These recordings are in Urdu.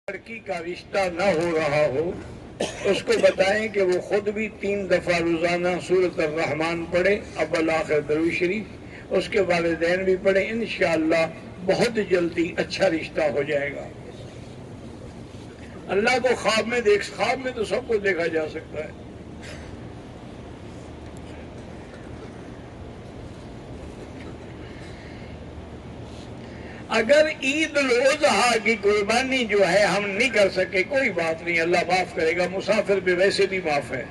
لڑکی کا رشتہ نہ ہو رہا ہو اس کو بتائیں کہ وہ خود بھی 3 دفعہ روزانہ سورۃ الرحمن پڑھے، اول آخر درود شریف، اس کے والدین بھی پڑھیں، انشاءاللہ بہت جلدی اچھا رشتہ ہو جائے گا۔ اللہ کو خواب میں تو سب کو دیکھا جا سکتا ہے۔ اگر عید الاضحیٰ کی قربانی جو ہے ہم نہیں کر سکے، کوئی بات نہیں، اللہ معاف کرے گا، مسافر پہ ویسے بھی معاف ہے۔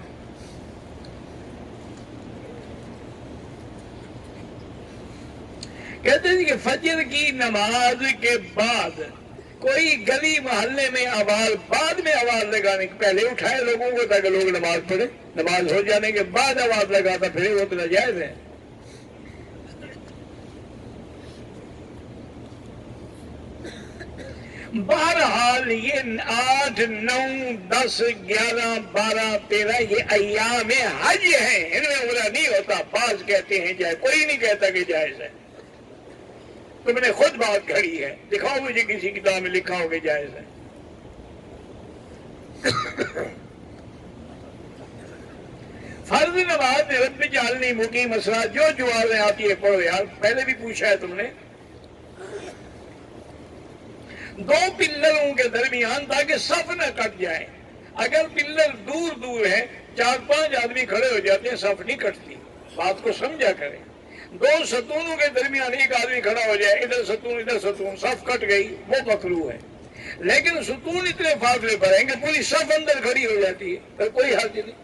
کہتے ہیں کہ فجر کی نماز کے بعد کوئی گلی محلے میں بعد میں آواز لگانے کے پہلے اٹھائے لوگوں کو تاکہ لوگ نماز پڑھے، نماز ہو جانے کے بعد آواز لگاتا پھر وہ تو ناجائز ہے۔ بہرحال یہ 8، 9، 10، 11، 12، 13 یہ ایام حج ہیں، ان میں عمرہ نہیں ہوتا۔ بعض کہتے ہیں جائز، کوئی نہیں کہتا کہ جائز ہے، تم نے خود بات کھڑی ہے، دکھاؤ مجھے کسی کتاب میں لکھا ہو کہ جائز ہے۔ فرض نماز رب جعلنی مقیم الصلاۃ جو جوابیں آتی ہے پڑھو یار، پہلے بھی پوچھا ہے تم نے۔ 2 پلروں کے درمیان تاکہ صف نہ کٹ جائے، اگر پلر دور دور ہے 4-5 آدمی کھڑے ہو جاتے ہیں، صف نہیں کٹتی، بات کو سمجھا کریں۔ 2 ستونوں کے درمیان ایک آدمی کھڑا ہو جائے، ادھر ستون، صف کٹ گئی، وہ مکروہ ہے۔ لیکن ستون اتنے فاصلے پر ہیں کہ پوری صف اندر کھڑی ہو جاتی ہے، پھر کوئی حرج نہیں۔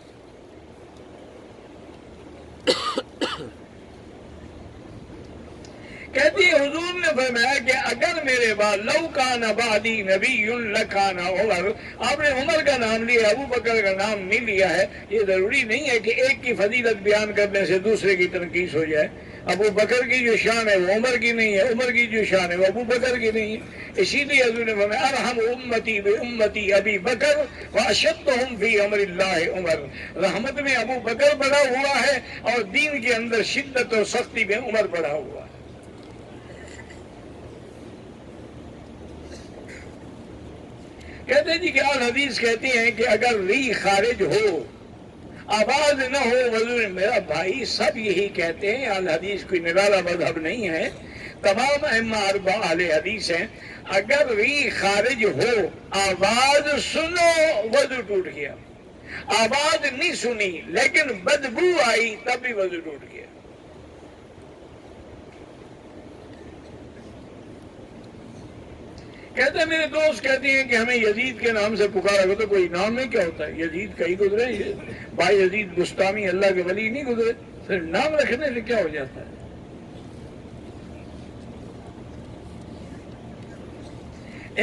کہتی ہے حضور نے فرمایا کہ اگر میرے بعد لو کان بعدی نبی لکان عمر، آپ نے عمر کا نام لیا، ابو بکر کا نام نہیں لیا ہے، یہ ضروری نہیں ہے کہ ایک کی فضیلت بیان کرنے سے دوسرے کی تنقیص ہو جائے۔ ابو بکر کی جو شان ہے وہ عمر کی نہیں ہے، عمر کی جو شان ہے وہ ابو بکر کی نہیں ہے۔ اسی لیے حضور نے فرمایا ارحم امتی بامتی ابی بکر واشدہم فی امر اللہ عمر، رحمت میں ابو بکر بڑا ہوا ہے اور دین کے اندر شدت اور سختی میں عمر بڑا ہوا ہے۔ کہتے ہیں جی کہ حدیث کہتی ہیں کہ اگر ری خارج ہو، آواز نہ ہو، حضور میرا بھائی سب یہی کہتے ہیں، حدیث کوئی نرالا مذہب نہیں ہے، تمام ائمہ 4 اہل حدیث ہیں، اگر ری خارج ہو، آواز سنو، وضو ٹوٹ گیا، آواز نہیں سنی لیکن بدبو آئی تب بھی وضو ٹوٹ گیا۔ کہتے ہیں میرے دوست کہتے ہیں کہ ہمیں یزید کے نام سے پکارا گیا، تو کوئی نام نہیں، کیا ہوتا ہے؟ یزید کہیں گزرے، بھائی یزید بستامی اللہ کے ولی نہیں گزرے، صرف نام رکھنے سے کیا ہو جاتا ہے؟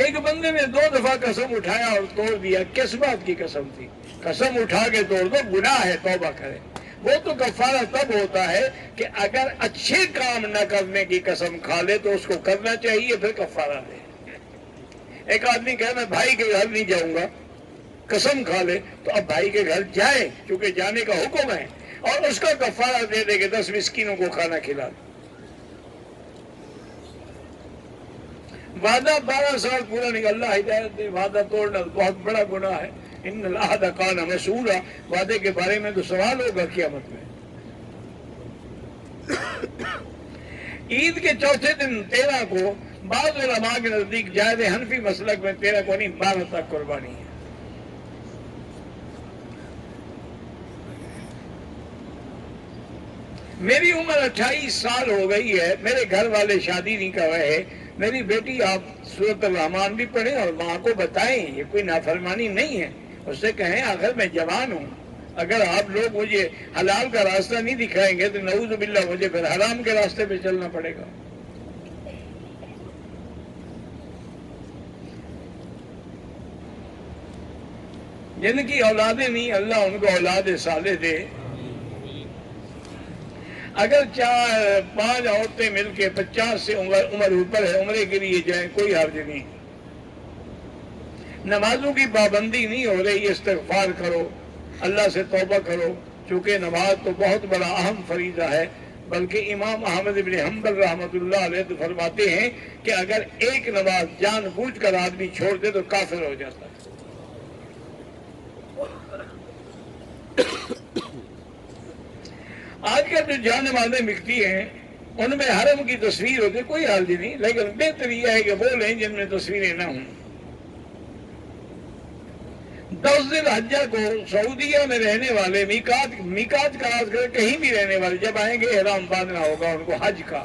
ایک بندے نے 2 دفعہ قسم اٹھایا اور توڑ دیا، کس بات کی قسم تھی؟ قسم اٹھا کے توڑ دو، گناہ ہے، توبہ کرے۔ وہ تو کفارہ تب ہوتا ہے کہ اگر اچھے کام نہ کرنے کی قسم کھا لے تو اس کو کرنا چاہیے، پھر کفارہ دے۔ ایک آدمی کہے میں بھائی کے گھر نہیں جاؤں گا، قسم کھا لے، تو اب بھائی کے گھر جائے کیونکہ جانے کا حکم ہے، اور اس کا کفارہ دے دے کہ 10 مسکینوں کو کھانا کھلا دے۔ وعدہ 12 سال پورا نہیں، اللہ ہدایت دے، وعدہ توڑنا بہت بڑا گناہ ہے۔ ان العہد کان مسئولا، وعدے کے بارے میں تو سوال ہوگا قیامت میں۔ عید کے چوتھے دن 13 کو بعض علماء کے نزدیک جائز، حنفی مسلک میں 13 کو نہیں 12 تک قربانی ہے۔ میری عمر 28 سال ہو گئی ہے، میرے گھر والے شادی نہیں کر رہے، میری بیٹی آپ سورۃ الرحمن بھی پڑھیں اور ماں کو بتائیں، یہ کوئی نافرمانی نہیں ہے، اس سے کہیں آخر میں جوان ہوں، اگر آپ لوگ مجھے حلال کا راستہ نہیں دکھائیں گے تو نعوذ باللہ مجھے پھر حرام کے راستے پہ چلنا پڑے گا۔ جن کی اولادیں نہیں، اللہ ان کو اولاد صالح دے۔ اگر 4-5 عورتیں مل کے 50 سے عمر اوپر ہے، عمرے کے لیے جائیں، کوئی حرج نہیں۔ نمازوں کی پابندی نہیں ہو رہی، استغفار کرو، اللہ سے توبہ کرو، چونکہ نماز تو بہت بڑا اہم فریضہ ہے، بلکہ امام احمد بن حنبل رحمۃ اللہ علیہ تو فرماتے ہیں کہ اگر ایک نماز جان بوجھ کر آدمی چھوڑ دے تو کافر ہو جاتا ہے۔ آج کل جو جان نمازیں ملتی ہیں ان میں حرم کی تصویر ہوتی، کوئی حال ہی نہیں، لیکن بہتر یہ ہے کہ وہ لیں جن میں تصویریں نہ ہوں۔ 10 ذی الحجہ کو سعودیہ میں رہنے والے میقات کا آج کر کہیں بھی رہنے والے جب آئیں گے احرام باندھنا ہوگا ان کو حج کا۔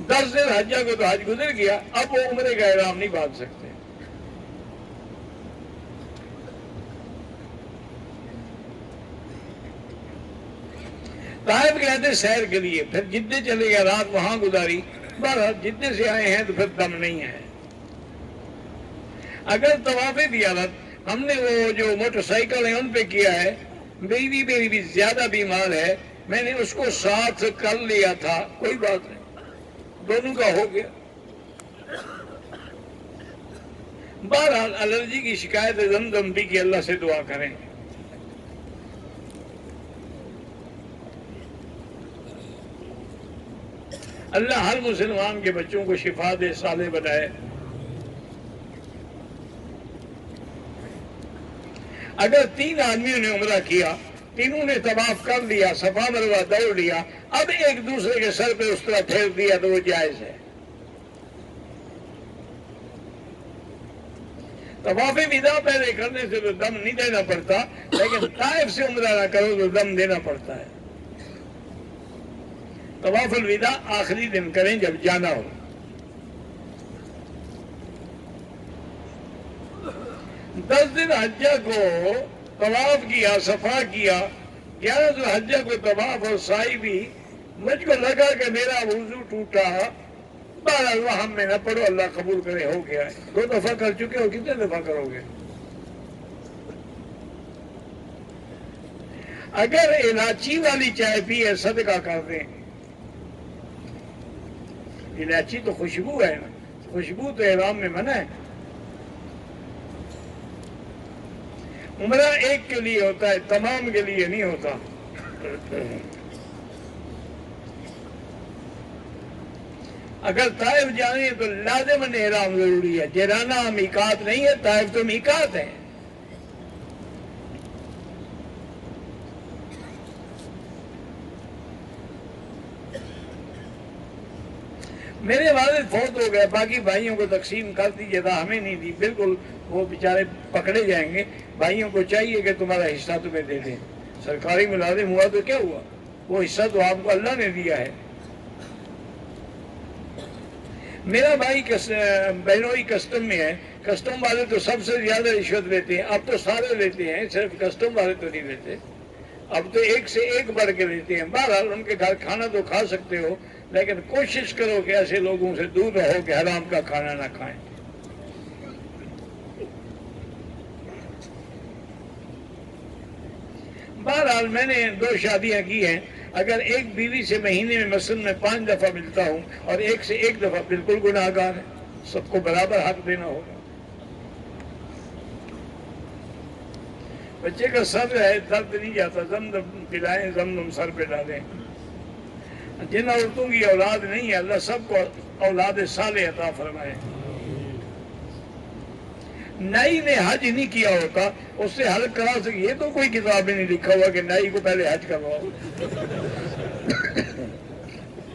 10 ذی الحجہ کو تو حج گزر گیا، اب وہ عمرے کا احرام نہیں باندھ سکتے۔ طائف گئے تھے سیر کے لیے، پھر جدے چلے گئے، رات وہاں گزاری، بہرحال جدے سے آئے ہیں تو پھر دم نہیں ہے۔ اگر طواف زیارت ہم نے وہ جو موٹر سائیکل ہیں ان پہ کیا ہے، بیوی میری بھی زیادہ بیمار ہے، میں نے اس کو ساتھ کر لیا تھا، کوئی بات نہیں، دونوں کا ہو گیا۔ بہرحال الرجی کی شکایت زمزم بھی کہ اللہ سے دعا کریں۔ اللہ ہر مسلمان کے بچوں کو شفا دے، صالح بنائے۔ اگر 3 آدمیوں نے عمرہ کیا، تینوں نے طواف کر لیا، صفا مروہ دوڑ لیا، اب ایک دوسرے کے سر پہ اس طرح پھیر دیا تو وہ جائز ہے۔ طواف وداع پہلے کرنے سے تو دم نہیں دینا پڑتا، لیکن طائف سے عمرہ نہ کرو تو دم دینا پڑتا ہے۔ طواف الوداع آخری دن کریں جب جانا ہو۔ 10 ذی الحجہ کو طواف کیا، صفا کیا، 11 ذی الحجہ کو طواف اور سعی بھی، مجھ کو لگا کہ میرا وضو ٹوٹا، بہرحال وہاں میں نہ پڑھو، اللہ قبول کرے، ہو گیا ہے۔ 2 دفعہ کر چکے ہو، کتنے دفعہ کرو گے؟ اگر الائچی والی چائے پی ہے صدقہ کر دیں۔ الائچی تو خوشبو ہے نا، خوشبو تو احرام میں منع ہے۔ عمرہ ایک کے لیے ہوتا ہے، تمام کے لیے نہیں ہوتا۔ اگر طائف جانے تو لازماً احرام ضروری ہے، جیرانہ میقات نہیں ہے، طائف تو میقات ہے۔ میرے والد فوت ہو گئے، باقی بھائیوں کو تقسیم کر دیجیے تھا، ہمیں نہیں دی، بالکل وہ بیچارے پکڑے جائیں گے۔ بھائیوں کو چاہیے کہ تمہارا حصہ تمہیں دے دیں، سرکاری ملازم ہوا تو کیا ہوا، وہ حصہ تو آپ کو اللہ نے دیا ہے۔ میرا بھائی بہنوئی کسٹم میں ہے، کسٹم والے تو سب سے زیادہ رشوت لیتے ہیں، اب تو سارے لیتے ہیں، صرف کسٹم والے تو نہیں لیتے، اب تو ایک سے ایک بڑھ کے لیتے ہیں۔ بہرحال ان کے گھر کھانا تو کھا سکتے ہو، لیکن کوشش کرو کہ ایسے لوگوں سے دور رہو کہ حرام کا کھانا نہ کھائیں۔ بہرحال میں نے 2 شادیاں کی ہیں، اگر ایک بیوی سے مہینے میں مثلاً میں 5 دفعہ ملتا ہوں اور ایک سے ایک دفعہ، بالکل گناہ گار ہے، سب کو برابر حق دینا ہوگا۔ بچے کا سر ہے، درد نہیں جاتا، زمزم پلائیں، زمزم سر پہ ڈالیں۔ جن عورتوں کی اولاد نہیں ہے، اللہ سب کو اولاد صالح عطا فرمائے۔ نائی نے حج نہیں کیا ہوتا، اس سے حج کرا سکے، یہ تو کوئی کتاب میں نہیں لکھا ہوا کہ نائی کو پہلے حج کرواؤ۔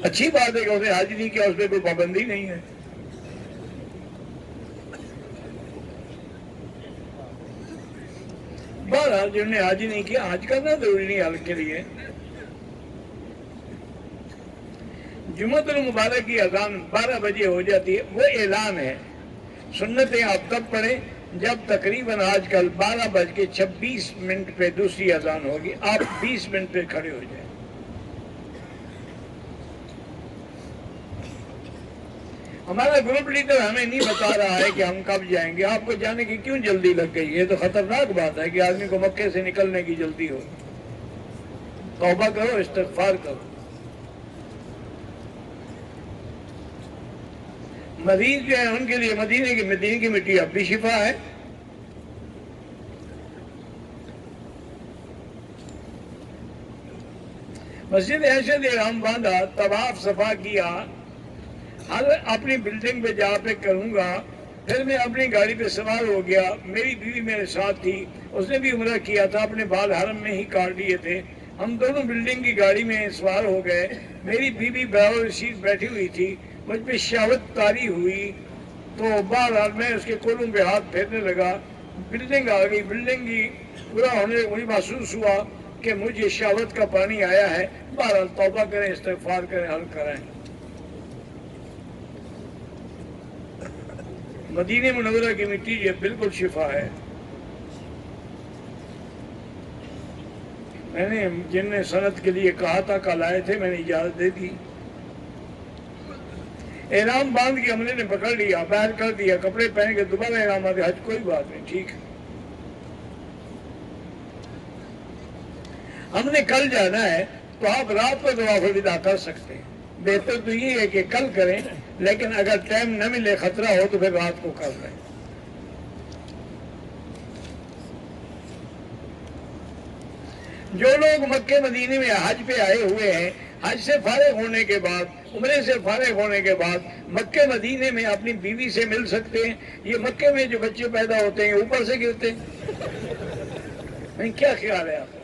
اچھی بات ہے کہ اس نے حج نہیں کیا، اس پہ کوئی پابندی نہیں ہے۔ بہرحال جنہوں نے حج نہیں کیا، حج کرنا ضروری نہیں حج کے لیے۔ جمعۃ المبارک کی اذان 12 بجے ہو جاتی ہے، وہ اعلان ہے۔ سنتیں آپ تب پڑھیں جب تقریباً آج کل 12:26 پہ دوسری اذان ہوگی، آپ 20 منٹ پہ کھڑے ہو جائیں۔ ہمارا گروپ لیڈر ہمیں نہیں بتا رہا ہے کہ ہم کب جائیں گے، آپ کو جانے کی کیوں جلدی لگ گئی؟ یہ تو خطرناک بات ہے کہ آدمی کو مکے سے نکلنے کی جلدی ہو۔ توبہ کرو، استغفار کرو۔ مریض جو ہیں ان کے لیے مدینے کی مٹی اب بھی شفا ہے۔ مسجد عائشہ سے احرام باندھا، طواف صفا کیا، ہر اپنی بلڈنگ پہ جا پہ کروں گا، پھر میں اپنی گاڑی پہ سوار ہو گیا، میری بیوی میرے ساتھ تھی، اس نے بھی عمرہ کیا تھا، اپنے بال حرم میں ہی کاٹ لیے تھے، ہم دونوں بلڈنگ کی گاڑی میں سوار ہو گئے، میری بیوی برابر رشید بیٹھی ہوئی تھی، مجھ پہ شہوت طاری ہوئی، تو بہرحال میں اس کے کولوں پہ ہاتھ پھیرنے لگا، بلڈنگ آ گئی، بلڈنگ کی پورا ہونے مجھے محسوس ہوا کہ مجھے شہوت کا پانی آیا ہے، بہرحال توبہ کریں، استغفار کریں، حل کریں۔ مدینہ منورہ کی مٹی یہ بالکل شفا ہے۔ میں نے جن نے سند کے لیے کہا تھا کل آئے تھے، میں نے اجازت دے دی، احرام باندھ کے ہم نے پکڑ لیا، باہر کر دیا، کپڑے پہن کے دوبارہ احرام باندھے، حج کوئی بات نہیں، ٹھیک ہے۔ ہم نے کل جانا ہے تو آپ رات کو طواف الوداع کر سکتے ہیں، بہتر تو یہ ہے کہ کل کریں، لیکن اگر ٹائم نہ ملے، خطرہ ہو تو پھر رات کو کر لیں۔ جو لوگ مکے مدینے میں حج پہ آئے ہوئے ہیں، حج سے فارغ ہونے کے بعد، عمرے سے فارغ ہونے کے بعد مکے مدینے میں اپنی بیوی سے مل سکتے ہیں۔ یہ مکے میں جو بچے پیدا ہوتے ہیں اوپر سے گرتے ہیں، نہیں کیا خیال ہے آپ؟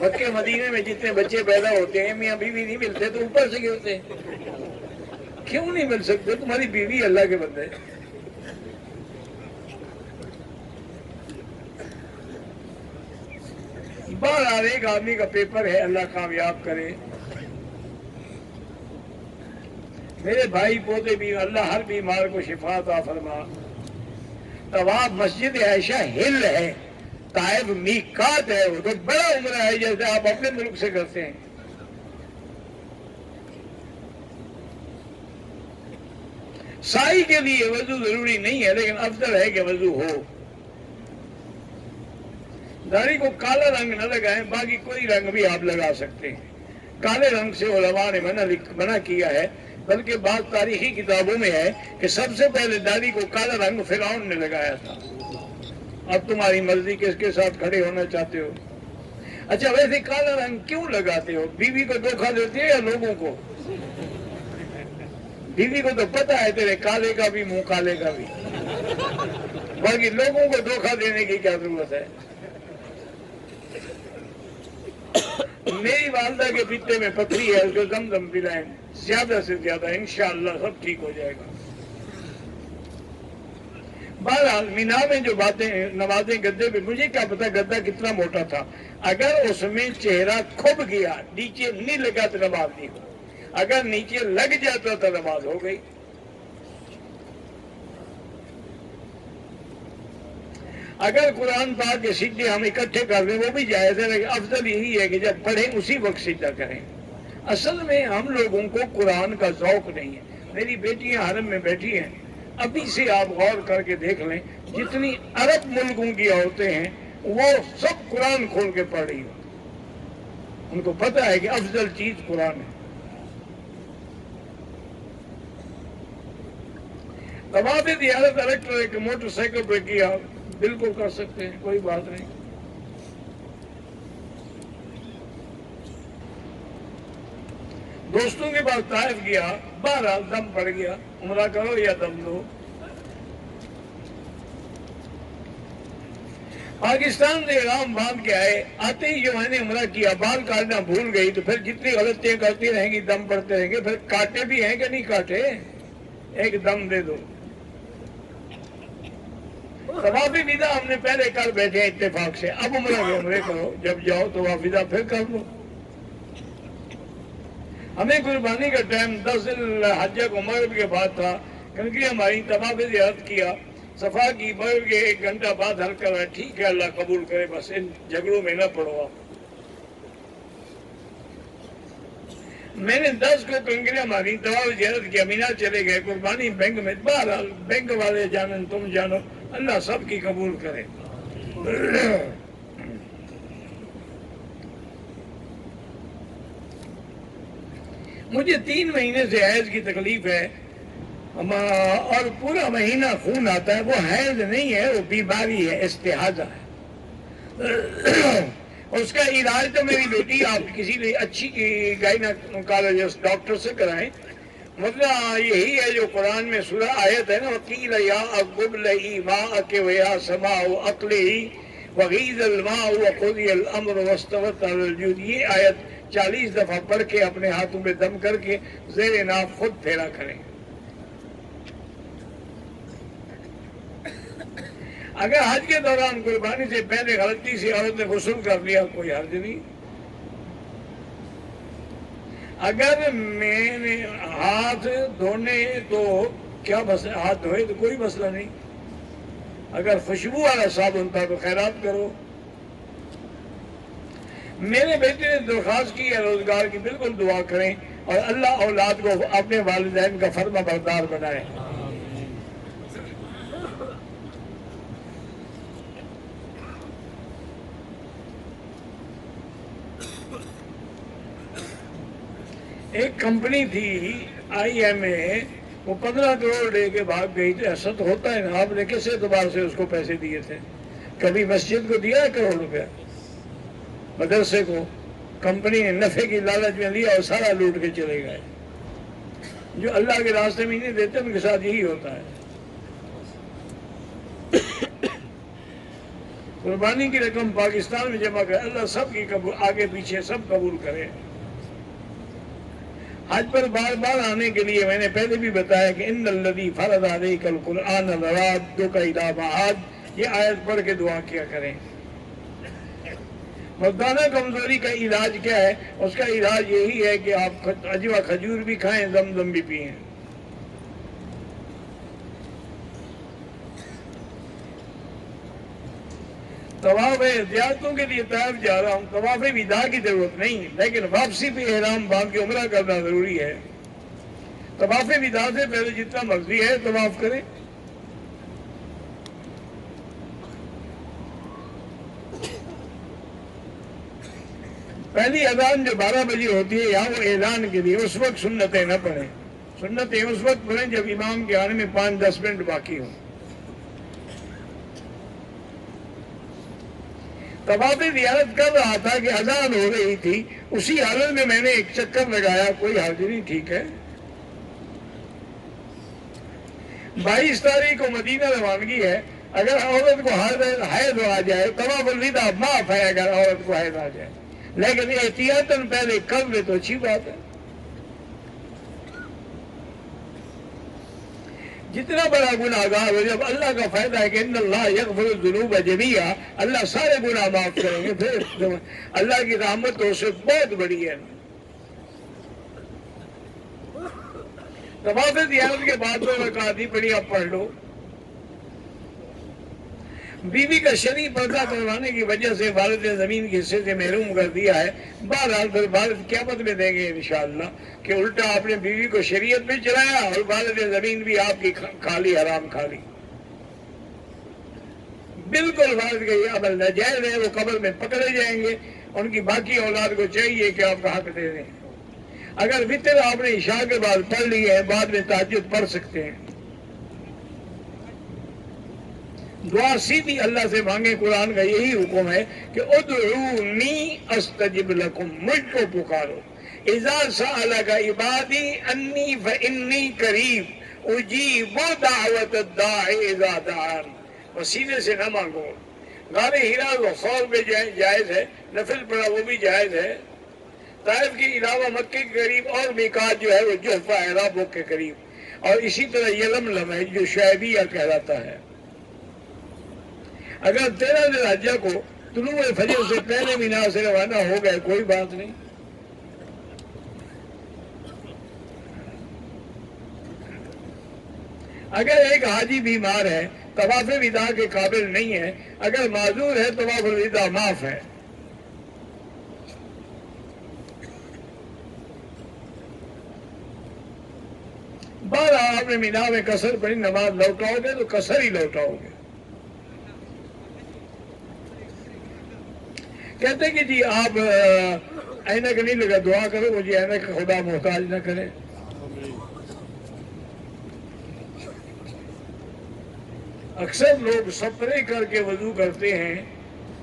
مکے مدینے میں جتنے بچے پیدا ہوتے ہیں میاں بیوی نہیں ملتے تو اوپر سے گرتے ہیں، کیوں نہیں مل سکتے؟ تمہاری بیوی اللہ کے بندے۔ بہرحال ایک آدمی کا پیپر ہے، اللہ کامیاب کرے۔ میرے بھائی پوتے بھی، اللہ ہر بیمار کو شفا عطا فرما۔ طواف مسجد عائشہ ہل ہے، طائف میقات ہے، وہ تو بڑا عمرہ ہے جیسے آپ اپنے ملک سے کرتے ہیں۔ سائی کے لیے وضو ضروری نہیں ہے، لیکن افضل ہے کہ وضو ہو۔ داڑھی کو کالا رنگ نہ لگائیں، باقی کوئی رنگ بھی آپ لگا سکتے ہیں۔ کالے رنگ سے علماء نے منع کیا ہے، بلکہ بعض تاریخی کتابوں میں ہے کہ سب سے پہلے داڑھی کو کالا رنگ فرعون نے لگایا تھا۔ اب تمہاری مرضی، کس کے ساتھ کھڑے ہونا چاہتے ہو۔ اچھا ویسے کالا رنگ کیوں لگاتے ہو؟ بیوی کو دھوکہ دیتے ہو یا لوگوں کو؟ بیوی کو تو پتا ہے تیرے کالے کا بھی منہ کالے کا بھی، باقی لوگوں کو دھوکہ دینے کی کیا ضرورت ہے؟ میری والدہ کے پیتے میں پتھری ہے، اس کو زمزم پلائیں زیادہ سے زیادہ، انشاءاللہ سب ٹھیک ہو جائے گا۔ بہرحال مینا میں جو باتیں نمازیں گدے پہ، مجھے کیا پتا گدا کتنا موٹا تھا، اگر اس میں چہرہ کھب گیا، نیچے نہیں لگا تو نماز نہیں ہو، اگر نیچے لگ جاتا تو نماز ہو گئی۔ اگر قرآن پاک کے سجدے ہم اکٹھے کر دیں وہ بھی جائز ہے، لیکن افضل یہی ہے کہ جب پڑھیں اسی وقت سجدہ کریں۔ اصل میں ہم لوگوں کو قرآن کا ذوق نہیں ہے۔ میری بیٹیاں حرم میں بیٹھی ہیں، ابھی سے آپ غور کر کے دیکھ لیں، جتنی عرب ملکوں کی عورتیں ہیں وہ سب قرآن کھول کے پڑھ رہی ہیں، ان کو پتہ ہے کہ افضل چیز قرآن ہے۔ طواف زیارت الیکٹرک موٹر سائیکل پہ کیا، بالکل کر سکتے ہیں، کوئی بات نہیں۔ دوستوں کے پاس طائف گیا، بہرحال دم پڑ گیا، عمرہ کرو یا دم لو۔ پاکستان سے احرام باندھ کے آئے، آتے ہی جو میں نے عمرہ کیا بال کاٹنا بھول گئی، تو پھر جتنی غلطیاں کرتی رہیں گی دم پڑتے رہیں گے، پھر کاٹے بھی ہیں کہ نہیں کاٹے؟ ایک دم دے دو۔ طواف ودا ہم نے پہلے کر بیٹھے اتفاق سے، اب عمرہ کے عمرے کرو، جب جاؤ طواف ودا پھر کر لو۔ ہمیں قربانی کا ٹائم 10 الحجہ کو مغرب کے بعد تھا، کیونکہ ہماری طواف زیارت کیا، صفا کی، مغرب کے 1 گھنٹہ بعد حل کر رہا ہے، ٹھیک ہے اللہ قبول کرے، بس ان جھگڑوں میں نہ پڑو آپ۔ میں نے 10 کو کنکریاں ماری، طواف زیارت کیا، مینا چلے گئے، قربانی بینک میں، بہرحال بینک والے جانن تم جانو، اللہ سب کی قبول کرے۔ مجھے 3 مہینے سے حیض کی تکلیف ہے، اور پورا مہینہ خون آتا ہے، وہ حیض نہیں ہے، وہ بیماری ہے، استحاضہ ہے۔ اس کا علاج تو میری بیٹی آپ کسی اچھی گائنیکالوجسٹ ڈاکٹر سے کرائیں. مطلب یہی ہے جو قرآن میں سورہ آیت ہے نا، وَقِيلَ يَا أَقْبُلْ مَاءَكَ وَيَا سَمَاءُ أَقْلِعِي وَغِيضَ الْمَاءُ وَقُضِيَ الْأَمْرُ وَاسْتَوَتْ عَلَى الْجُودِ. یہ آیت 40 دفعہ پڑھ کے اپنے ہاتھوں میں دم کر کے زیر ناف خود پھیرا کریں. اگر حج کے دوران قربانی سے پہلے غلطی سے عورت نے غسل کر لیا کوئی حرج نہیں. اگر میں نے ہاتھ دھونے تو کیا مسئلہ، ہاتھ دھوئے تو کوئی مسئلہ نہیں. اگر خوشبو والا صابن تھا تو خیرات کرو. میرے بیٹے نے درخواست کی ہے روزگار کی، بالکل دعا کریں اور اللہ اولاد کو اپنے والدین کا فرما بردار بنائے. ایک کمپنی تھی IMA، وہ 15 کروڑ لے کے بھاگ گئی تھی. ایسا تو ہوتا ہے نا، آپ نے کس اعتبار سے اس کو پیسے دیے تھے؟ کبھی مسجد کو دیا ہے کروڑ روپیہ؟ مدرسے کو کمپنی نے نفع کی لالچ میں لیا اور سارا لوٹ کے چلے گئے. جو اللہ کے راستے میں نہیں دیتے ان کے ساتھ یہی ہوتا ہے. قربانی کی رقم پاکستان میں جمع کرے، اللہ سب کی آگے پیچھے سب قبول کرے. حج پر بار بار آنے کے لیے میں نے پہلے بھی بتایا کہ ان الذی فرض علیک القرآن لرادک الی معاد، یہ آیت پڑھ کے دعا کیا کریں. مردانہ کمزوری کا علاج کیا ہے؟ اس کا علاج یہی ہے کہ آپ اجوا کھجور بھی کھائیں، زمزم بھی پئیں. طواف زیارتوں کے لیے طائف جا رہا ہوں، طواف وداع کی ضرورت نہیں، لیکن واپسی پہ احرام باندھ کے عمرہ کرنا ضروری ہے. طواف وداع سے پہلے جتنا مرضی ہے طواف کریں. پہلی اذان جو 12 بجے ہوتی ہے یہاں وہ اعلان کے لیے، اس وقت سنتیں نہ پڑھیں. سنتیں اس وقت پڑھیں جب امام کے آنے میں 5-10 منٹ باقی ہوں. طواف زیارت کر رہا تھا کہ اذان ہو رہی تھی، اسی حالت میں میں نے ایک چکر لگایا، کوئی حرج نہیں، ٹھیک ہے. 22 تاریخ کو مدینہ روانگی ہے. اگر عورت کو حیض آ جائے، طواف الوداع معاف ہے اگر عورت کو حیض آ جائے، لیکن احتیاطاً پہلے کر لے تو اچھی بات ہے. جتنا بڑا گناہ گار ہو، جب اللہ کا فائدہ ہے کہ ان اللہ یغفر الذنوب جميعا، اللہ سارے گناہ معاف کریں گے، پھر اللہ کی رحمت تو اس سے بہت بڑی ہے. طواف زیارت کے بعد 2 رکعت ہی پڑھی، آپ پڑھ لو. بیوی کا شرعی پردہ کروانے کی وجہ سے والد نے زمین کے حصے سے محروم کر دیا ہے. بہرحال پھر والد قیامت میں دیں گے انشاءاللہ کہ الٹا آپ نے بیوی کو شریعت میں چلایا اور والد نے زمین بھی آپ کی کھالی، حرام کھالی. بالکل والد کا یہ عمل ناجائز ہے، وہ قبر میں پکڑے جائیں گے. ان کی باقی اولاد کو چاہیے کہ آپ کا حق دے دیں. اگر وطر آپ نے عشاء کے بعد پڑھ لی ہے، بعد میں تہجد پڑھ سکتے ہیں. دعا سیدھی اللہ سے مانگے. قرآن کا یہی حکم ہے کہ ادعونی استجب لکم، مجھ کو پکارو. اذا سألک عبادی انی فانی قریب اجیب دعوت الداعی اذا دعان. وسیلے سے نہ مانگو. غار ہرا غفور میں جائز ہے، نفل پڑھا وہ بھی جائز ہے. طائف کے علاوہ مکے کے قریب اور میقات جو ہے وہ جحفہ ہے، رابو کے قریب. اور اسی طرح یلملم ہے جو شعیبیہ کہلاتا ہے. اگر 13 ذی الحجہ کو طلوع فجر سے پہلے مینا سے روانہ ہو گئے کوئی بات نہیں. اگر ایک حاجی بیمار ہے، طواف وداع کے قابل نہیں ہے، اگر معذور ہے طواف الوداع معاف ہے. بارہ آپ نے مینا میں قصر پڑھی، نماز لوٹاؤ گے تو قصر ہی لوٹاؤ گے. کہتے کہ جی آپ اینک نہیں لگا، دعا کرو مجھے اینک خدا محتاج نہ کرے. اکثر لوگ سپرے کر کے وضو کرتے ہیں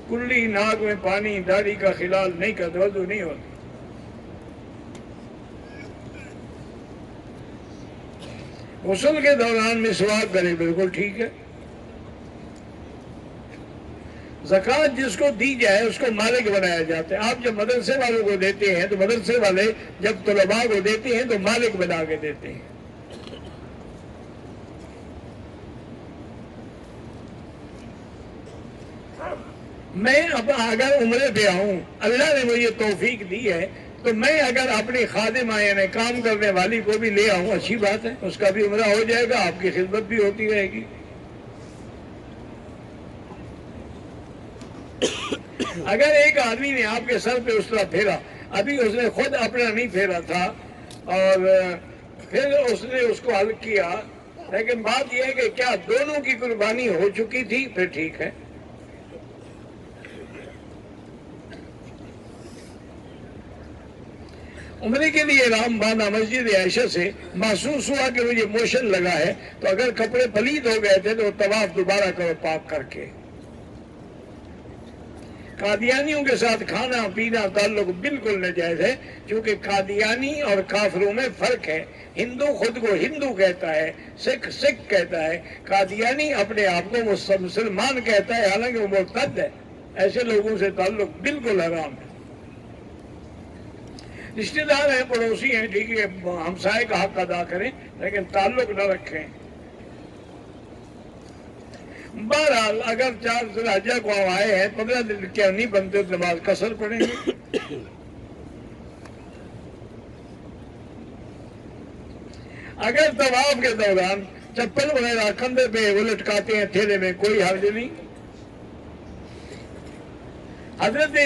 کلی ناک میں پانی داڑھی کا خلال نہیں کرتے، وضو نہیں ہوتا۔ غسل کے دوران مسواک کرے، بالکل ٹھیک ہے۔ زکوٰۃ جس کو دی جائے اس کو مالک بنایا جاتا ہے۔ آپ جب مدرسے والوں کو دیتے ہیں تو مدرسے والے جب طلباء کو دیتے ہیں تو مالک بنا کے دیتے ہیں۔ میں اب اگر عمرے پہ آؤں، اللہ نے مجھے توفیق دی ہے، تو میں اگر اپنی خادمہ یعنی کام کرنے والی کو بھی لے آؤں، اچھی بات ہے، اس کا بھی عمرہ ہو جائے گا، آپ کی خدمت بھی ہوتی رہے گی۔ اگر ایک آدمی نے آپ کے سر پہ اس طرح پھیرا، ابھی اس نے خود اپنا نہیں پھیرا تھا اور پھر اس نے اس کو حل کیا، لیکن بات یہ ہے کہ کیا دونوں کی قربانی ہو چکی تھی، پھر ٹھیک ہے۔ عمرے کے لیے احرام باندھا، مسجد عائشہ سے محسوس ہوا کہ مجھے موشن لگا ہے، تو اگر کپڑے پلید ہو گئے تھے تو طواف دوبارہ کرو پاک کر کے۔ قادیانیوں کے ساتھ کھانا پینا تعلق بالکل ناجائز ہے، کیونکہ قادیانی اور کافروں میں فرق ہے۔ ہندو خود کو ہندو کہتا ہے، سکھ سکھ کہتا ہے، قادیانی اپنے آپ کو مسلمان کہتا ہے، حالانکہ وہ مرتد ہے۔ ایسے لوگوں سے تعلق بالکل حرام ہے۔ رشتہ دار ہیں، پڑوسی ہیں، ٹھیک ہے، ہمسائے کا حق ادا کریں، لیکن تعلق نہ رکھیں۔ بہرحال اگر 4 ذی الحجہ کو آئے ہیں، 15 دن کیا نہیں بنتے تو نماز قصر پڑھیں گے۔ اگر طواف کے دوران چپل وغیرہ کندھے پہ وہ لٹکاتے ہیں تھیلے میں، کوئی حرج نہیں۔ حضرت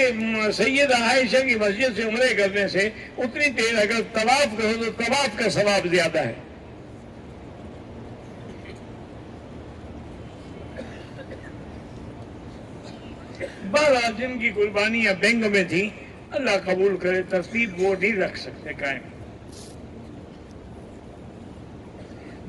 سیدہ عائشہ کی مسجد سے عمرے کرنے سے اتنی دیر اگر طواف کرو تو طواف کا ثواب زیادہ ہے۔ بارہ جن کی قربانیاں بینک میں تھیں، اللہ قبول کرے، ترتیب وہ نہیں رکھ سکتے قائم۔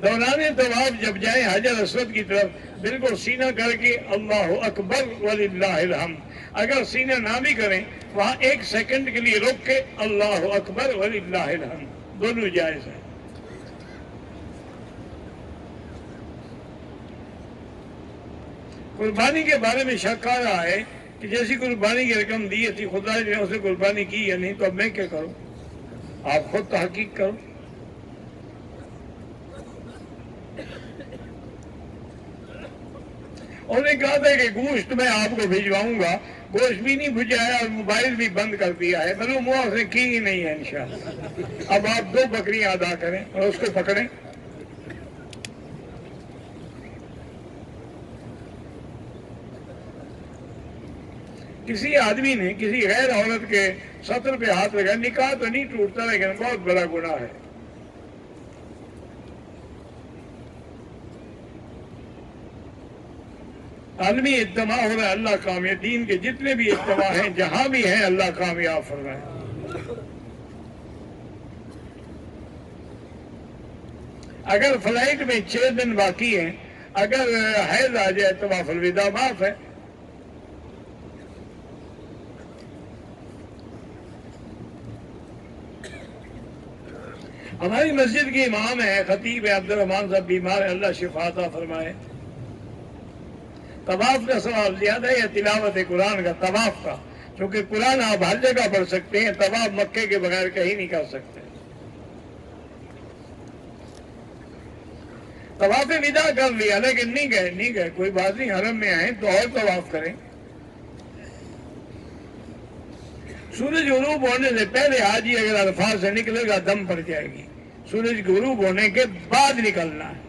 دوران طواف جب جائیں حجر اسود کی طرف، بالکل سینہ کر کے اللہ اکبر وللہ الحمد۔ اگر سینہ نہ بھی کریں، وہاں 1 سیکنڈ کے لیے رک کے اللہ اکبر وللہ الحمد، دونوں جائز ہیں۔ قربانی کے بارے میں شک آ رہا ہے کہ جیسی قربانی کی رقم دی تھی خدا نے اسے قربانی کی یا نہیں، تو اب میں کیا کروں؟ آپ خود تحقیق کرو۔ انہوں نے کہا تھا کہ گوشت میں آپ کو بھجواؤں گا، گوشت بھی نہیں بھجایا اور موبائل بھی بند کر دیا ہے، معلوم ہوا اس نے کی ہی نہیں ہے انشاءاللہ۔ اب آپ 2 بکریاں ادا کریں اور اس کو پکڑیں۔ کسی آدمی نے کسی غیر عورت کے سطر پہ ہاتھ لگا، نکاح تو نہیں ٹوٹتا لیکن بہت بڑا گناہ ہے۔ عالمی اجتماع ہو رہا ہے، اللہ کامیاب، دین کے جتنے بھی اجتماع ہیں جہاں بھی ہیں اللہ کامیاب فرمائے۔ اگر فلائٹ میں 6 دن باقی ہیں، اگر حیض آ جائے طواف الوداع معاف ہے۔ ہماری مسجد کے امام ہے، خطیب ہے عبد الرحمان صاحب، بیمار ہے، اللہ شفا عطا فرمائے۔ طواف کا ثواب زیادہ ہے یا تلاوت قرآن کا؟ طواف کا، کیونکہ قرآن آپ ہر جگہ پڑھ سکتے ہیں، طواف مکے کے بغیر کہیں نہیں کر سکتے۔ طواف وداع کر لیا لیکن نہیں گئے، کوئی بات نہیں، حرم میں آئیں تو اور طواف کریں۔ سورج غروب ہونے سے پہلے حاجی اگر عرفات سے نکلے گا دم پڑ جائے گی، سورج غروب ہونے کے بعد نکلنا ہے۔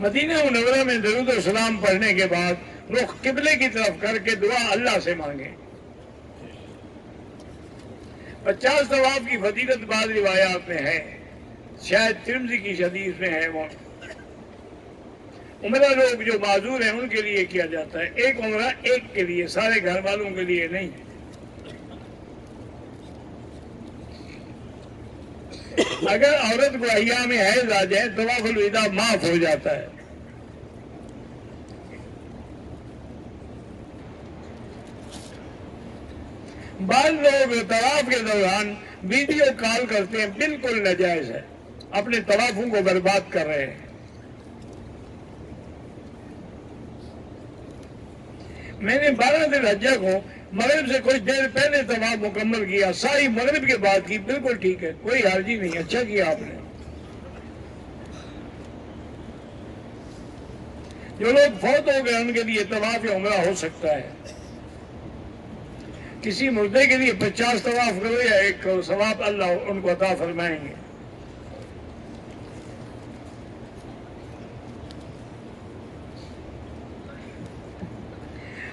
مدینہ منورہ میں درود و سلام پڑھنے کے بعد رخ قبلے کی طرف کر کے دعا اللہ سے مانگیں۔ 50 طواف کی فضیلت بعض روایات میں ہے، شاید ترمذی کی حدیث میں ہے۔ وہ عمرہ لوگ جو معذور ہیں ان کے لیے کیا جاتا ہے، ایک عمرہ ایک کے لیے، سارے گھر والوں کے لیے نہیں۔ اگر عورت کو ایام حیض آ جائے طواف الوداع معاف ہو جاتا ہے۔ بعض لوگ طواف کے دوران ویڈیو کال کرتے ہیں، بالکل ناجائز ہے، اپنے طوافوں کو برباد کر رہے ہیں۔ میں نے 12 ذی الحجہ کو مغرب سے کچھ دیر پہلے طواف مکمل کیا، ساری مغرب کے بعد کی، بالکل ٹھیک ہے، کوئی حرج ہی نہیں، اچھا کیا آپ نے۔ جو لوگ فوت ہو گئے ان کے لیے طواف عمرہ ہو سکتا ہے، کسی مردے کے لیے 50 طواف کرو یا ایک ثواب اللہ ان کو عطا فرمائیں گے۔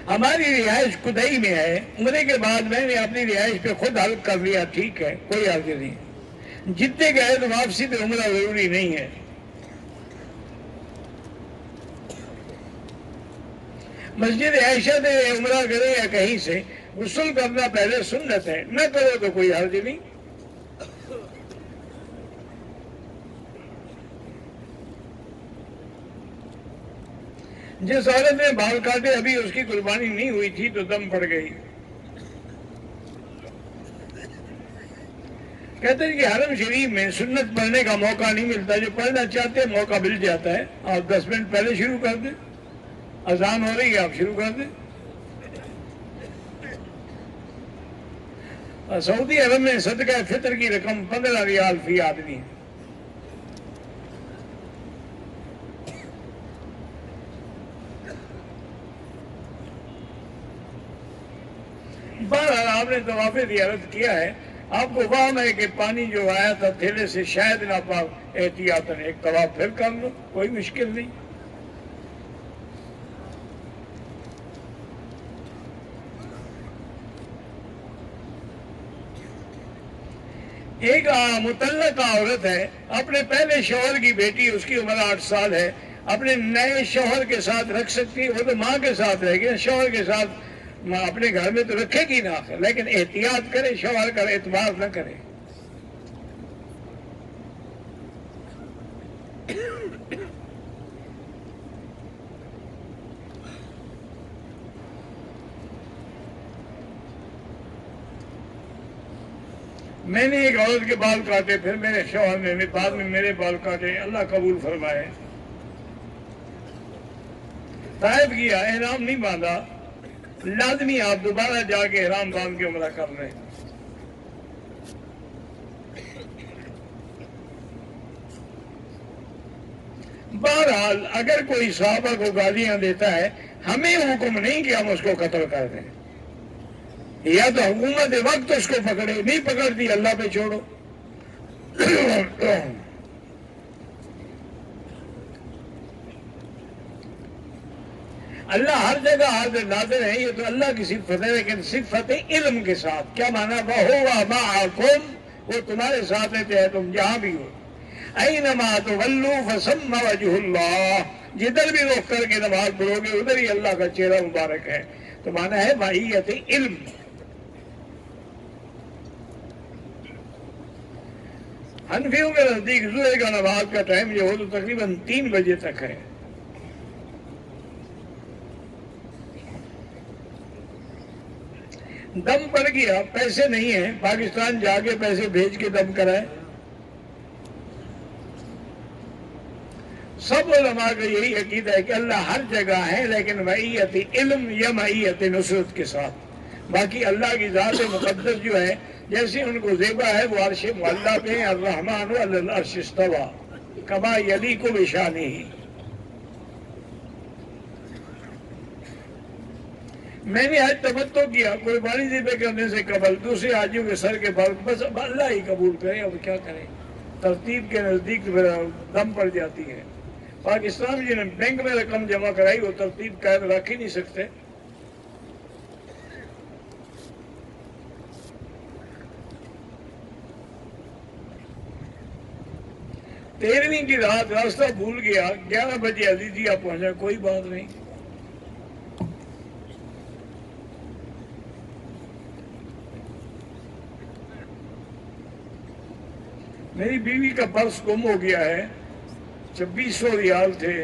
ہماری رہائش کدئی میں ہے، عمرے کے بعد میں نے اپنی رہائش پہ خود حل کر لیا، ٹھیک ہے، کوئی حرج نہیں، جتنے گئے تو واپسی پہ عمرہ ضروری نہیں ہے۔ مسجد عائشہ سے عمرہ کرے یا کہیں سے، غسل کرنا پہلے سنت ہے، نہ کرو تو کوئی حرج نہیں۔ جس عورت نے بال کاٹے ابھی اس کی قربانی نہیں ہوئی تھی تو دم پڑ گئی، کہتے ہیں کہ حرم شریف میں سنت پڑھنے کا موقع نہیں ملتا، جو پڑھنا چاہتے ہیں موقع مل جاتا ہے، آپ 10 منٹ پہلے شروع کر دیں، اذان ہو رہی ہے آپ شروع کر دیں۔ سعودی عرب میں صدقہ فطر کی رقم 15 ریال فی آدمی ہے۔ بہرحال آپ نے طواف زیارت کیا ہے، آپ کو وہم ہے کہ پانی جو آیا تھا تھیلے سے شاید نہ پاک، احتیاطاً ایک طواف پھر کر لو، کوئی مشکل نہیں۔ ایک مطلقہ عورت ہے، اپنے پہلے شوہر کی بیٹی، اس کی عمر 8 سال ہے، اپنے نئے شوہر کے ساتھ رکھ سکتی ہے، وہ تو ماں کے ساتھ رہے گی، شوہر کے ساتھ اپنے گھر میں تو رکھے گی نہ، لیکن احتیاط کرے، شوہر کا اعتبار نہ کرے۔ میں نے ایک عورت کے بال کاٹے، پھر میرے شوہر نے بعد میں میرے بال کاٹے، اللہ قبول فرمائے۔ طائف کیا، احرام نہیں باندھا، لازمی آپ دوبارہ جا کے احرام باندھ کے عمرہ کر رہے ہیں۔ بہرحال اگر کوئی صحابہ کو گالیاں دیتا ہے، ہمیں حکم نہیں کہ ہم اس کو قتل کر دیں، یا تو حکومت وقت اس کو پکڑے، نہیں پکڑتی اللہ پہ چھوڑو۔ اللہ ہر جگہ حاضر ناظر ہے، یہ تو اللہ کی صفت ہے، لیکن صفت علم کے ساتھ کیا معنی؟ وَهُوَ مَعَكُمْ، وہ تمہارے ساتھ رہتے ہیں تم جہاں بھی ہو۔ اَيْنَمَا تُوَلُّوا فَثَمَّ وَجْهُ اللَّهِ، جدھر بھی رخ کر کے نماز پڑھو گے ادھر ہی اللہ کا چہرہ مبارک ہے، تو معنی ہے معیت علم۔ حنفیوں کے نزدیک ظہر کا نماز کا ٹائم جو ہو تو تقریباً 3 بجے تک ہے۔ دم پڑ گیا، پیسے نہیں ہیں، پاکستان جا کے پیسے بھیج کے دم کرائے۔ سب علماء کا یہی عقیدہ ہے کہ اللہ ہر جگہ ہے، لیکن معیت علم یا معیت نصرت کے ساتھ۔ باقی اللہ کی ذات مقدس جو ہے، جیسے ان کو زیبا ہے، وہ عرش معلیٰ پہ، الرحمن علی العرش استویٰ کما یلیق بشانہ۔ میں نے آج تمتع کیا، قربانی ذبح کرنے سے قبل دوسرے حاجیوں کے سر کے بال، بس اب اللہ ہی قبول کرے، اب کیا کریں، ترتیب کے نزدیک دم پڑ جاتی ہے۔ پاکستان میں جنہیں بینک میں رقم جمع کرائی وہ ترتیب قائم رکھ ہی نہیں سکتے۔ 13ویں کی رات راستہ بھول گیا، 11 بجے عزیزیہ پہنچا، کوئی بات نہیں۔ میری بیوی کا پرس گم ہو گیا ہے، 2600 ریال تھے۔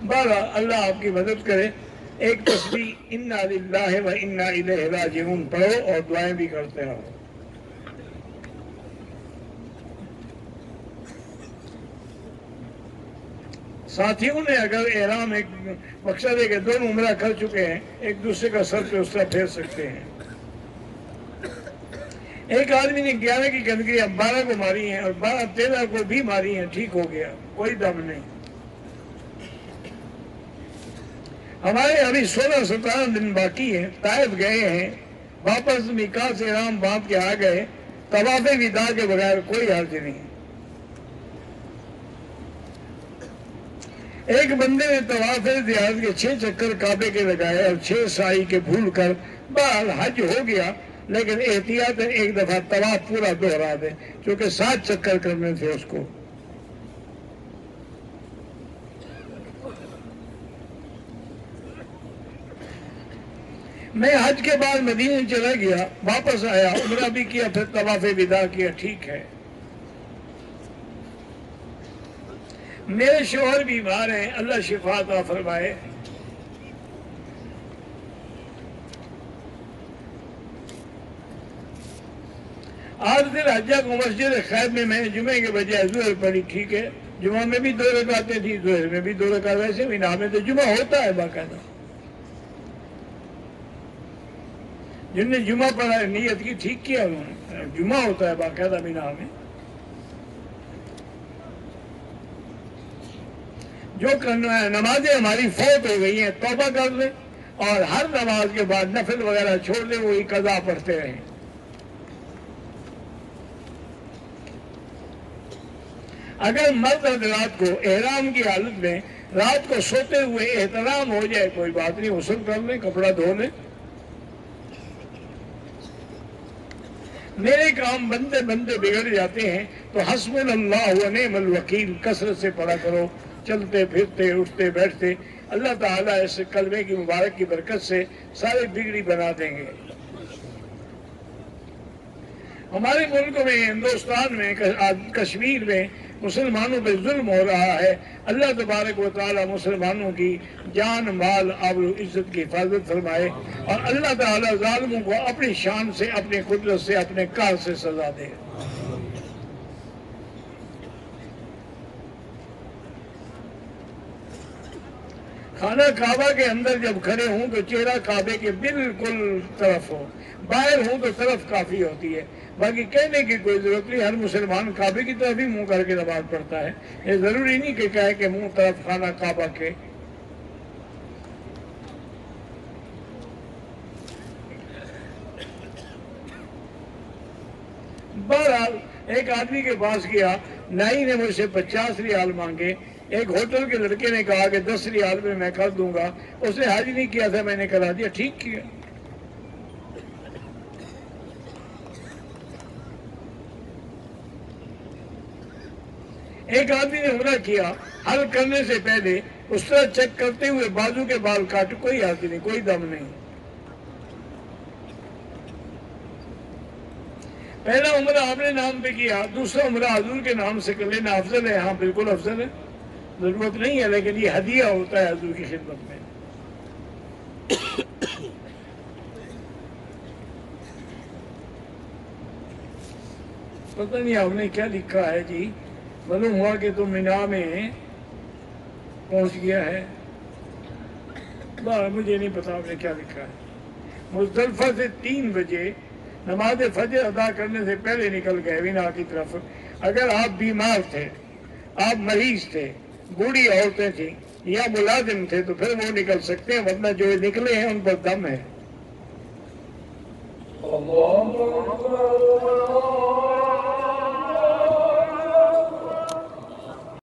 بہرحال اللہ آپ کی مدد کرے، ایک تسبیح انا للہ و انا الیہ راجعون پڑھو اور دعائیں بھی کرتے رہو۔ ساتھیوں نے اگر احرام ایک مقصد ہے کہ دونوں عمرہ کر چکے ہیں، ایک دوسرے کا سر پہ اس طرح پھیر سکتے ہیں۔ ایک آدمی نے 11 کی گندگی اب 12 کو ماری ہیں اور 13 کو بھی ماری ہیں، ٹھیک ہو گیا، کوئی دم نہیں۔ ہمارے ابھی 16-17 دن باقی ہیں، طائف گئے ہیں، واپس میقات سے احرام باندھ کے آ گئے، طواف وداع کے بغیر کوئی حرج نہیں۔ ایک بندے نے طواف زیارت کے 6 چکر کعبے کے لگائے اور 6 سائی کے بھول کر بہرحال حج ہو گیا، لیکن احتیاط ایک دفعہ طواف پورا دوہرا دے، کیونکہ 7 چکر کرنے تھے اس کو۔ میں حج کے بعد مدینے چلا گیا، واپس آیا، عمرہ بھی کیا، پھر طواف وداع کیا، ٹھیک ہے۔ میرے شوہر بیمار ہیں، اللہ شفا عطا فرمائے۔ آج دن حجہ کو مسجد خیب میں نے جمعے کے بجائے ظہر پڑھی، ٹھیک ہے، جمعہ میں بھی 2 رکعتیں تھی، ظہر میں بھی 2 رکعت، ویسے بھی نام میں تو جمعہ ہوتا ہے باقاعدہ۔ جن نے جمعہ پڑھا نیت کی، ٹھیک کیا انہوں نے، جمعہ ہوتا ہے باقاعدہ مینا میں۔ جو کرنا ہے، نمازیں ہماری فوت ہو گئی ہیں، توبہ کر لیں اور ہر نماز کے بعد نفل وغیرہ چھوڑ دیں، وہی قضا پڑھتے رہیں۔ اگر مرد حضرات کو احرام کی حالت میں رات کو سوتے ہوئے احترام ہو جائے، کوئی بات نہیں، غسل کر لیں، کپڑا دھو لیں۔ میرے کام بندے بندے بگڑ جاتے ہیں تو حسبنا اللہ و نعم الوکیل کثرت سے پڑھا کرو، چلتے پھرتے اٹھتے بیٹھتے، اللہ تعالیٰ اس کلمے کی مبارک کی برکت سے سارے بگڑی بنا دیں گے۔ ہمارے ملک میں، ہندوستان میں، کشمیر میں مسلمانوں پہ ظلم ہو رہا ہے۔ اللہ تبارک و تعالیٰ مسلمانوں کی جان مال آبرو عزت کی حفاظت فرمائے اور اللہ تعالیٰ ظالموں کو اپنی شان سے، اپنی قدرت سے، اپنے کار سے سزا دے۔ خانہ کعبہ کے اندر جب کھڑے ہوں تو چہرہ کعبے کے بالکل طرف ہو، باہر ہوں تو طرف کافی ہوتی ہے، باقی کہنے کی کوئی ضرورت نہیں۔ ہر مسلمان کعبے کی طرف ہی منہ کر کے نماز پڑھتا ہے، یہ ضروری نہیں کہ کہے کہ منہ طرف خانہ کعبہ کے۔ بہرحال ایک آدمی کے پاس گیا، نائی نے مجھ سے 50 ریال مانگے۔ ایک ہوٹل کے لڑکے نے کہا کہ 10 ریال میں کر دوں گا، اس نے حج نہیں کیا تھا، میں نے کرا دیا، ٹھیک کیا۔ ایک آدمی نے عمرہ کیا، حل کرنے سے پہلے اس طرح چیک کرتے ہوئے بازو کے بال کاٹ، کوئی حرج نہیں، کوئی دم نہیں۔ پہلا عمرہ اپنے نام پہ کیا، دوسرا عمرہ حضور کے نام سے کر لینا افضل ہے۔ ہاں بالکل افضل ہے، ضرورت نہیں ہے، لیکن یہ ہدیہ ہوتا ہے حضور کی خدمت میں۔ پتہ نہیں آپ نے کیا لکھا ہے جی، معلوم ہوا کہ تم مینا میں پہنچ گیا ہے، مجھے نہیں پتا آپ نے کیا لکھا ہے۔ مزدلفہ سے 3 بجے نماز فجر ادا کرنے سے پہلے نکل گئے مینا کی طرف۔ اگر آپ بیمار تھے، آپ مریض تھے، بوڑھی عورتیں تھیں یا ملازم تھے تو پھر وہ نکل سکتے ہیں، ورنہ جو نکلے ہیں ان پر دم ہے۔ اللہ